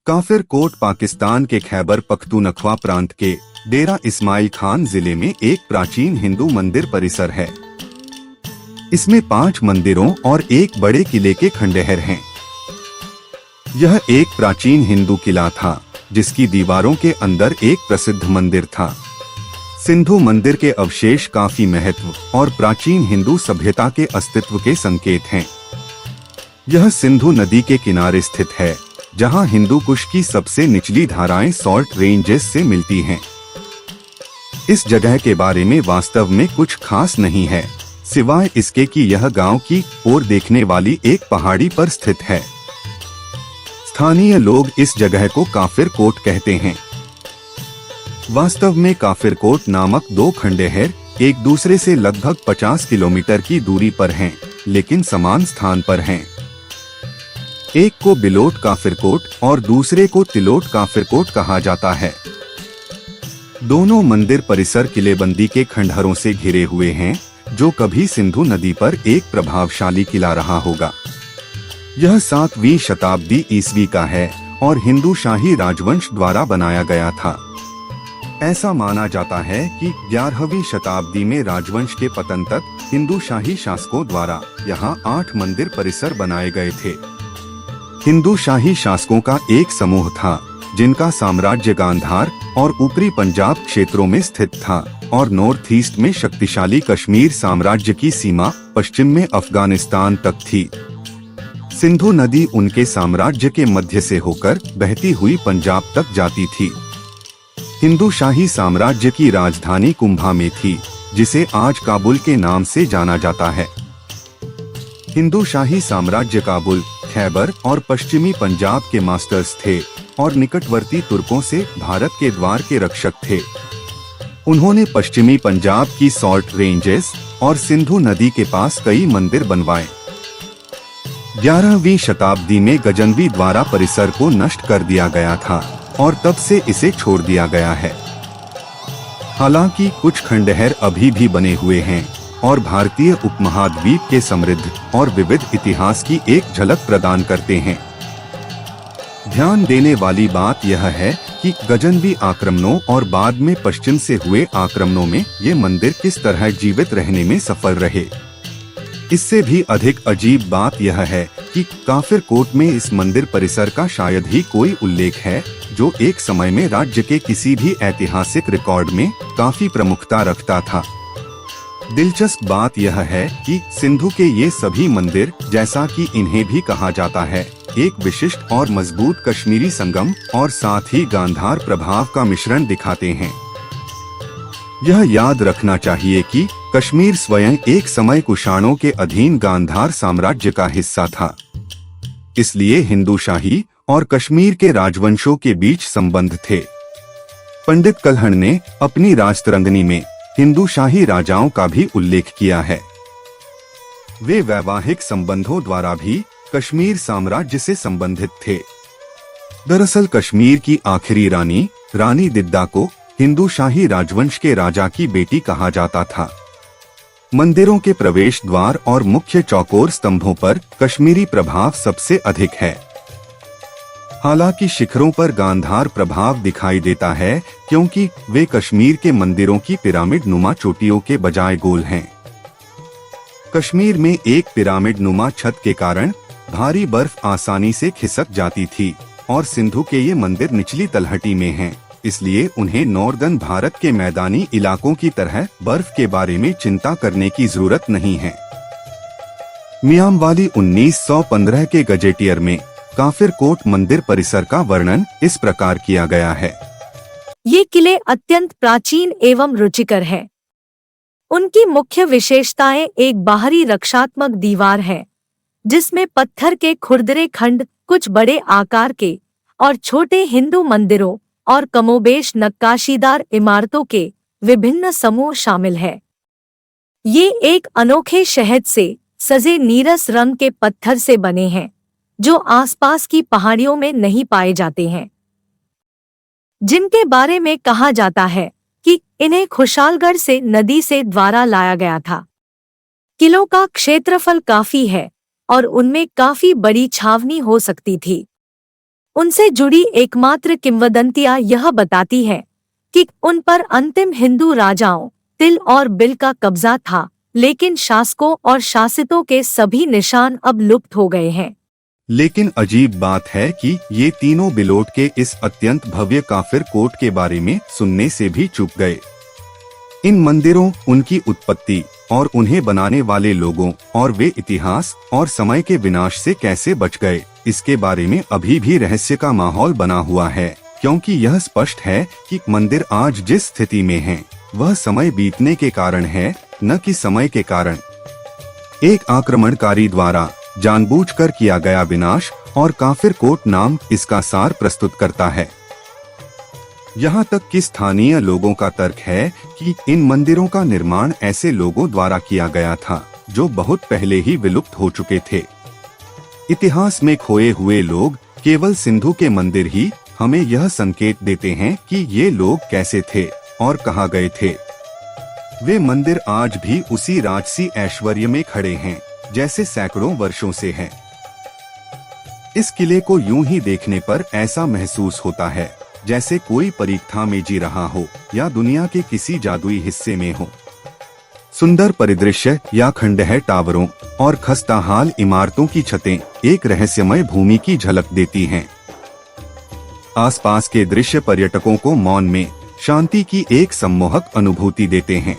काफिर कोट पाकिस्तान के खैबर पख्तूनख्वा प्रांत के डेरा इस्माइल खान जिले में एक प्राचीन हिंदू मंदिर परिसर है। इसमें 5 मंदिरों और एक बड़े किले के खंडहर हैं। यह एक प्राचीन हिंदू किला था जिसकी दीवारों के अंदर एक प्रसिद्ध मंदिर था। सिंधु मंदिर के अवशेष काफी महत्व और प्राचीन हिंदू सभ्यता के अस्तित्व के संकेत हैं। यह सिंधु नदी के किनारे स्थित है, जहां हिंदू कुश की सबसे निचली धाराएं सॉल्ट रेंजेस से मिलती हैं। इस जगह के बारे में वास्तव में कुछ खास नहीं है, सिवाय इसके कि यह गांव की ओर देखने वाली एक पहाड़ी पर स्थित है। स्थानीय लोग इस जगह को काफिर कोट कहते हैं। वास्तव में काफिर कोट नामक 2 खंडहर एक दूसरे से लगभग 50 किलोमीटर की दूरी पर हैं, लेकिन समान स्थान पर हैं। एक को बिलोट काफिरकोट और दूसरे को तिलोट काफिरकोट कहा जाता है। दोनों मंदिर परिसर किलेबंदी के खंडहरों से घिरे हुए हैं, जो कभी सिंधु नदी पर एक प्रभावशाली किला रहा होगा। यह 7वीं शताब्दी ईस्वी का है और हिंदू शाही राजवंश द्वारा बनाया गया था। ऐसा माना जाता है कि 11वीं शताब्दी में राजवंश के पतन तक हिंदू शाही शासकों द्वारा यहाँ 8 मंदिर परिसर बनाए गए थे। हिंदू शाही शासकों का एक समूह था जिनका साम्राज्य गांधार और ऊपरी पंजाब क्षेत्रों में स्थित था और नॉर्थ ईस्ट में शक्तिशाली कश्मीर साम्राज्य की सीमा पश्चिम में अफगानिस्तान तक थी। सिंधु नदी उनके साम्राज्य के मध्य से होकर बहती हुई पंजाब तक जाती थी। हिंदू शाही साम्राज्य की राजधानी कुंभा में थी, जिसे आज काबुल के नाम से जाना जाता है। हिंदू शाही साम्राज्य काबुल, खैबर और पश्चिमी पंजाब के मास्टर्स थे और निकटवर्ती तुर्कों से भारत के द्वार के रक्षक थे। उन्होंने पश्चिमी पंजाब की सॉल्ट रेंजेस और सिंधु नदी के पास कई मंदिर बनवाए। 11वीं शताब्दी में गजनवी द्वारा परिसर को नष्ट कर दिया गया था और तब से इसे छोड़ दिया गया है। हालांकि कुछ खंडहर अभी भी बने हुए हैं और भारतीय उपमहाद्वीप के समृद्ध और विविध इतिहास की एक झलक प्रदान करते हैं। ध्यान देने वाली बात यह है कि गजनवी आक्रमणों और बाद में पश्चिम से हुए आक्रमणों में ये मंदिर किस तरह जीवित रहने में सफल रहे। इससे भी अधिक अजीब बात यह है कि काफिर कोट में इस मंदिर परिसर का शायद ही कोई उल्लेख है, जो एक समय में राज्य के किसी भी ऐतिहासिक रिकॉर्ड में काफी प्रमुखता रखता था। दिलचस्प बात यह है कि सिंधु के ये सभी मंदिर, जैसा कि इन्हें भी कहा जाता है, एक विशिष्ट और मजबूत कश्मीरी संगम और साथ ही गांधार प्रभाव का मिश्रण दिखाते हैं। यह याद रखना चाहिए कि कश्मीर स्वयं एक समय कुषाणों के अधीन गांधार साम्राज्य का हिस्सा था। इसलिए हिंदू शाही और कश्मीर के राजवंशों के बीच संबंध थे। पंडित कल्हण ने अपनी राजतरंगिणी में हिंदू शाही राजाओं का भी उल्लेख किया है। वे वैवाहिक संबंधों द्वारा भी कश्मीर साम्राज्य से संबंधित थे। दरअसल कश्मीर की आखिरी रानी, रानी दिद्दा को हिंदू शाही राजवंश के राजा की बेटी कहा जाता था। मंदिरों के प्रवेश द्वार और मुख्य चौकोर स्तंभों पर कश्मीरी प्रभाव सबसे अधिक है। हालांकि शिखरों पर गांधार प्रभाव दिखाई देता है, क्योंकि वे कश्मीर के मंदिरों की पिरामिड नुमा चोटियों के बजाय गोल हैं। कश्मीर में एक पिरामिड नुमा छत के कारण भारी बर्फ आसानी से खिसक जाती थी और सिंधु के ये मंदिर निचली तलहटी में हैं, इसलिए उन्हें नॉर्दर्न भारत के मैदानी इलाकों की तरह बर्फ के बारे में चिंता करने की जरूरत नहीं है। मियांवाली 1915 के गजेटियर में काफिर कोट मंदिर परिसर का वर्णन इस प्रकार किया गया है। ये किले अत्यंत प्राचीन एवं रुचिकर है। उनकी मुख्य विशेषताएं एक बाहरी रक्षात्मक दीवार है, जिसमें पत्थर के खुरदरे खंड, कुछ बड़े आकार के और छोटे हिंदू मंदिरों और कमोबेश नक्काशीदार इमारतों के विभिन्न समूह शामिल है। ये एक अनोखे शहद से सजे नीरस रंग के पत्थर से बने हैं, जो आसपास की पहाड़ियों में नहीं पाए जाते हैं, जिनके बारे में कहा जाता है कि इन्हें खुशालगढ़ से नदी से द्वारा लाया गया था। किलों का क्षेत्रफल काफी है और उनमें काफी बड़ी छावनी हो सकती थी। उनसे जुड़ी एकमात्र किंवदंतियां यह बताती है कि उन पर अंतिम हिंदू राजाओं तिल और बिल का कब्जा था, लेकिन शासकों और शासितों के सभी निशान अब लुप्त हो गए हैं। लेकिन अजीब बात है कि ये तीनों बिलोट के इस अत्यंत भव्य काफिर कोट के बारे में सुनने से भी चूक गए। इन मंदिरों, उनकी उत्पत्ति और उन्हें बनाने वाले लोगों और वे इतिहास और समय के विनाश से कैसे बच गए, इसके बारे में अभी भी रहस्य का माहौल बना हुआ है, क्योंकि यह स्पष्ट है कि मंदिर आज जिस स्थिति में हैं, वह समय बीतने के कारण है, न कि समय के कारण। एक आक्रमणकारी द्वारा जानबूझकर किया गया विनाश और काफिर कोट नाम इसका सार प्रस्तुत करता है। यहाँ तक कि स्थानीय लोगों का तर्क है कि इन मंदिरों का निर्माण ऐसे लोगों द्वारा किया गया था जो बहुत पहले ही विलुप्त हो चुके थे। इतिहास में खोए हुए लोग, केवल सिंधु के मंदिर ही हमें यह संकेत देते हैं कि ये लोग कैसे थे और कहाँ गए थे। वे मंदिर आज भी उसी राजसी ऐश्वर्य में खड़े हैं जैसे सैकड़ों वर्षों से हैं। इस किले को यूं ही देखने पर ऐसा महसूस होता है जैसे कोई परीक्षा में जी रहा हो या दुनिया के किसी जादुई हिस्से में हो। सुंदर परिदृश्य या खंडहर टावरों और खस्ताहाल इमारतों की छतें एक रहस्यमय भूमि की झलक देती हैं। आसपास के दृश्य पर्यटकों को मौन में शांति की एक सम्मोहक अनुभूति देते हैं।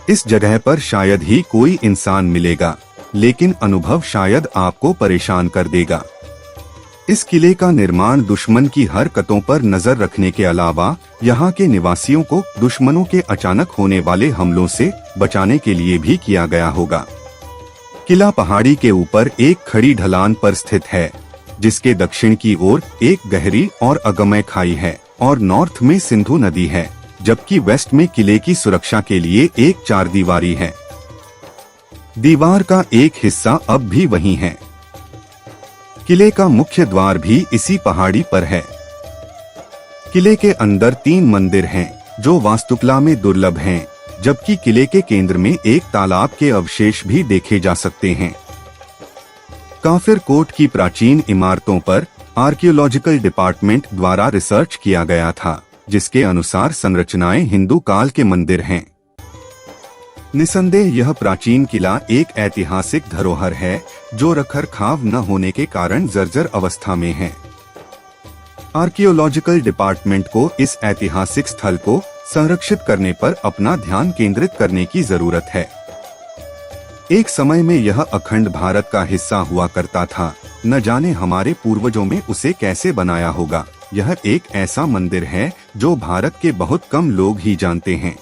इस जगह पर शायद ही कोई इंसान मिलेगा, लेकिन अनुभव शायद आपको परेशान कर देगा। इस किले का निर्माण दुश्मन की हरकतों पर नजर रखने के अलावा यहाँ के निवासियों को दुश्मनों के अचानक होने वाले हमलों से बचाने के लिए भी किया गया होगा। किला पहाड़ी के ऊपर एक खड़ी ढलान पर स्थित है, जिसके दक्षिण की ओर एक गहरी और अगम्य खाई है और नॉर्थ में सिंधु नदी है, जबकि वेस्ट में किले की सुरक्षा के लिए एक चारदीवारी है। दीवार का एक हिस्सा अब भी वहीं है। किले का मुख्य द्वार भी इसी पहाड़ी पर है। किले के अंदर 3 मंदिर हैं जो वास्तुकला में दुर्लभ हैं, जबकि किले के केंद्र में एक तालाब के अवशेष भी देखे जा सकते हैं। काफिर कोट की प्राचीन इमारतों पर आर्कियोलॉजिकल डिपार्टमेंट द्वारा रिसर्च किया गया था, जिसके अनुसार संरचनाएं हिंदू काल के मंदिर हैं। निसंदेह यह प्राचीन किला एक ऐतिहासिक धरोहर है जो रखरखाव न होने के कारण जर्जर अवस्था में है। आर्कियोलॉजिकल डिपार्टमेंट को इस ऐतिहासिक स्थल को संरक्षित करने पर अपना ध्यान केंद्रित करने की जरूरत है। एक समय में यह अखंड भारत का हिस्सा हुआ करता था, न जाने हमारे पूर्वजों में उसे कैसे बनाया होगा। यह एक ऐसा मंदिर है जो भारत के बहुत कम लोग ही जानते हैं।